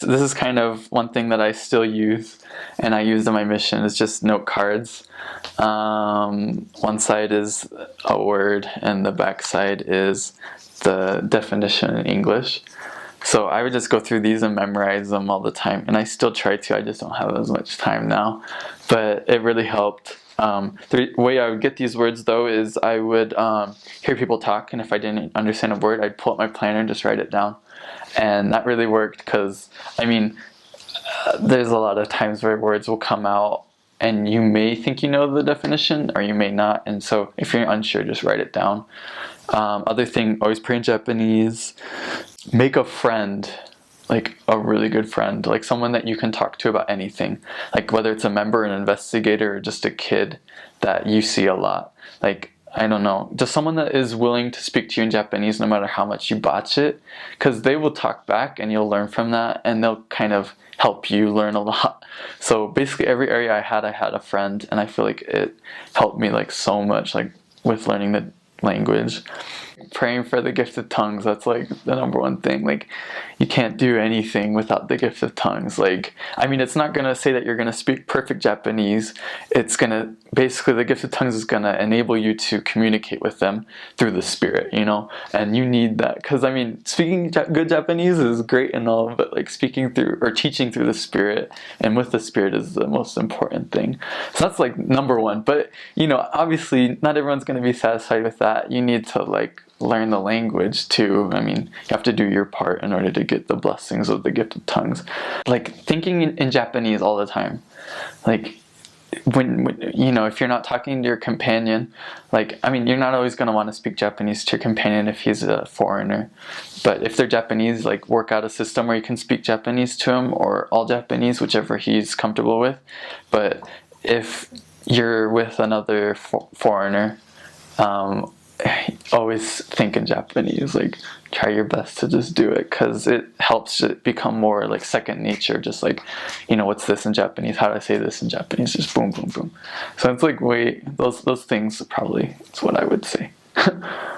this is kind of one thing that I still use, and I use in my mission, is just note cards. One side is a word, and the back side is the definition in English. So I would just go through these and memorize them all the time, and I still try to. I just don't have as much time now, but it really helped. The way I would get these words though is I would hear people talk, and if I didn't understand a word, I'd pull up my planner and just write it down, and that really worked because there's a lot of times where words will come out and you may think you know the definition or you may not, and so if you're unsure, just write it down. Other thing, always pray in Japanese. Make a friend, like a really good friend, like someone that you can talk to about anything, like whether it's a member, an investigator, or just a kid that you see a lot. Like, I don't know, just someone that is willing to speak to you in Japanese no matter how much you botch it, because they will talk back and you'll learn from that, and they'll kind of help you learn a lot. So basically every area I had a friend, and I feel like it helped me like so much, like with learning the language. Praying for the gift of tongues, that's like the number one thing. Like, you can't do anything without the gift of tongues. Like, I mean, it's not gonna say that you're gonna speak perfect Japanese. It's gonna, basically the gift of tongues is gonna enable you to communicate with them through the Spirit, you know? And you need that, because I mean, speaking good Japanese is great and all, but like speaking through or teaching through the Spirit and with the Spirit is the most important thing. So that's like number one. But you know, obviously not everyone's gonna be satisfied with that. You need to like learn the language too. I mean, you have to do your part in order to get the blessings of the gift of tongues. Like, thinking in Japanese all the time. Like, when you know, if you're not talking to your companion, like, I mean, you're not always going to want to speak Japanese to your companion if he's a foreigner. But if they're Japanese, like, work out a system where you can speak Japanese to him, or all Japanese, whichever he's comfortable with. But if you're with another foreigner, always think in Japanese. Like, try your best to just do it, because it helps it become more like second nature. Just like, you know, what's this in Japanese? How do I say this in Japanese? Just boom, boom, boom. So it's like, those things probably is what I would say.